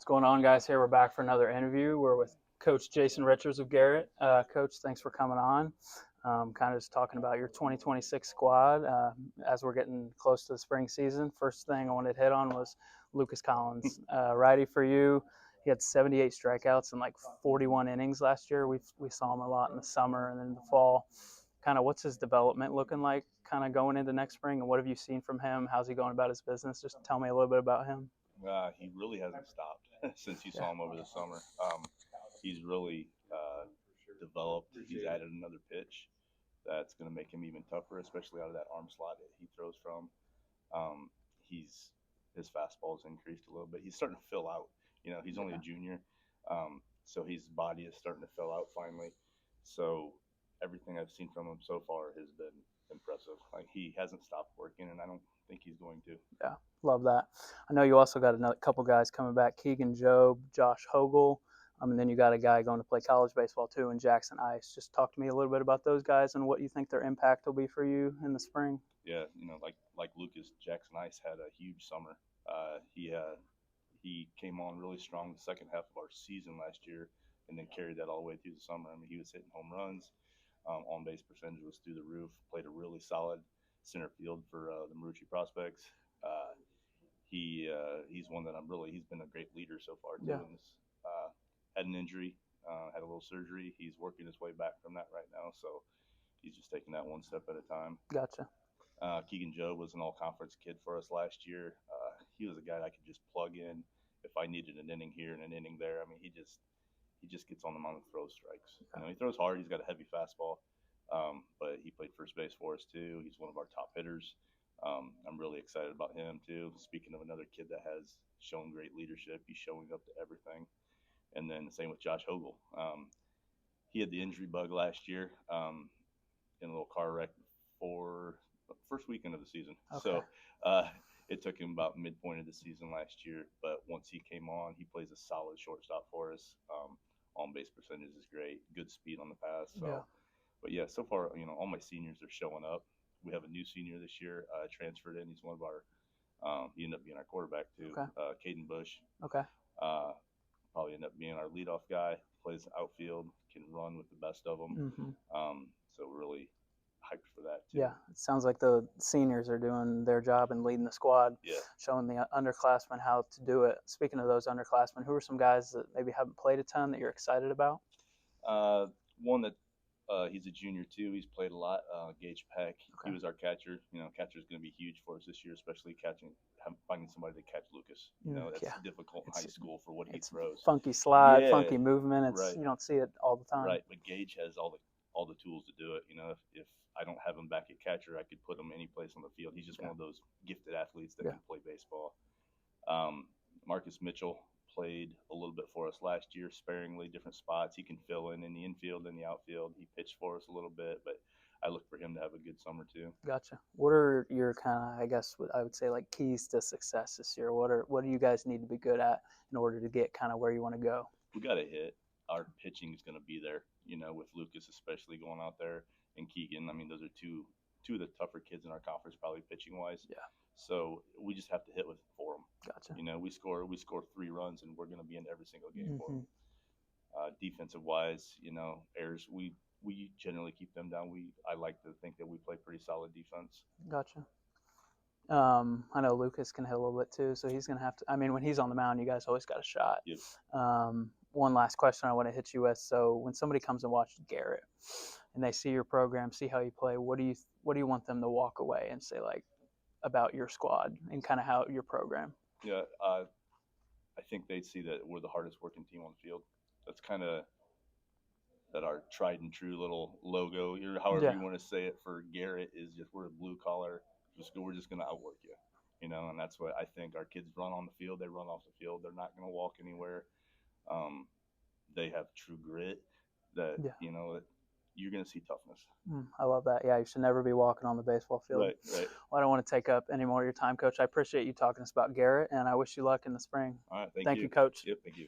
What's going on, guys? Here we're back for another interview. We're with Coach Jason Richards of Garrett. Coach, thanks for coming on. Kind of just talking about your 2026 squad as we're getting close to the spring season. First thing I wanted to hit on was Lucas Collins, righty for you. He had 78 strikeouts in like 41 innings last year. We saw him a lot in the summer and then in the fall. Kind of what's his development looking like kind of going into next spring, and what have you seen from him? How's he going about his business? Just tell me a little bit about him. He really hasn't stopped since you saw him over the summer. He's really developed. He's added another pitch that's going to make him even tougher, especially out of that arm slot that he throws from. His fastball's increased a little bit. He's starting to fill out. You know, he's only a junior, so his body is starting to fill out finally. So everything I've seen from him so far has been impressive. Like, he hasn't stopped working, and I don't think he's going to. Yeah, love that. I know you also got another couple guys coming back: Keegan Job, Josh Hogle, and then you got a guy going to play college baseball too, in Jackson Ice. Just talk to me a little bit about those guys and what you think their impact will be for you in the spring. Yeah, you know, like Lucas, Jackson Ice had a huge summer. He came on really strong the second half of our season last year, and then carried that all the way through the summer. I mean, he was hitting home runs. On base percentage was through the roof. Played a really solid center field for the Marucci prospects. He's one that he's been a great leader so far too. Yeah. Had an injury, had a little surgery. He's working his way back from that right now, so he's just taking that one step at a time. Gotcha. Keegan Joe was an all-conference kid for us last year. He was a guy that I could just plug in if I needed an inning here and an inning there. I mean, he just gets on the mound and throws strikes. You know, he throws hard. He's got a heavy fastball, but he played first base for us too. He's one of our top hitters. I'm really excited about him too. Speaking of another kid that has shown great leadership, he's showing up to everything. And then the same with Josh Hogle. He had the injury bug last year in a little car wreck for the first weekend of the season. Okay. So it took him about midpoint of the season last year. But once he came on, he plays a solid shortstop for us. On base percentage is great. Good speed on the pass. So, Yeah. But yeah, so far, you know, all my seniors are showing up. We have a new senior this year, transferred in. He's one of our. He ended up being our quarterback too. Okay. Caden Bush. Okay. Probably end up being our leadoff guy. Plays outfield, can run with the best of them. Mm-hmm. So we're really hyped for that too. Yeah, it sounds like the seniors are doing their job and leading the squad, Yeah. showing the underclassmen how to do it. Speaking of those underclassmen, who are some guys that maybe haven't played a ton that you're excited about? One that he's a junior too. He's played a lot. Gage Peck. Okay. He was our catcher. You know, catcher's going to be huge for us this year, especially finding somebody to catch Lucas. You know, that's difficult in high school for what he throws. Funky slide, funky movement. Right. You don't see it all the time. Right, but Gage has all the tools to do it. You know, if I don't have him back at catcher, I could put him any place on the field. He's just one of those gifted athletes that can play baseball. Marcus Mitchell played a little bit for us last year, sparingly, different spots. He can fill in the infield and the outfield. He pitched for us a little bit, but I look for him to have a good summer too. Gotcha. What are your kind of, I guess, I would say, like, keys to success this year? What do you guys need to be good at in order to get kind of where you want to go? We got to hit. Our pitching is going to be there, you know, with Lucas especially going out there, and Keegan. I mean, those are two of the tougher kids in our conference, probably pitching wise. Yeah. So we just have to hit for them. Gotcha. You know, we score 3 runs, and we're going to be in every single game for them. Defensive wise, you know, errors, we generally keep them down. I like to think that we play pretty solid defense. Gotcha. I know Lucas can hit a little bit too, so he's going to have to. I mean, when he's on the mound, you guys always got a shot. Yep. One last question I want to hit you with. So when somebody comes and watches Garrett, and they see your program, see how you play, what do you want them to walk away and say, like, about your squad and kind of how your program? Yeah, I think they'd see that we're the hardest working team on the field. That's kind of that our tried and true little logo, or however you want to say it, for Garrett is just we're a blue collar. We're just going to outwork you, you know, and that's what I think. Our kids run on the field, they run off the field. They're not going to walk anywhere. They have true grit that, you know, you're going to see toughness. I love that. Yeah, you should never be walking on the baseball field. Right. Well, I don't want to take up any more of your time, Coach. I appreciate you talking to us about Garrett, and I wish you luck in the spring. All right, thank you. Thank you, Coach. Yep, thank you.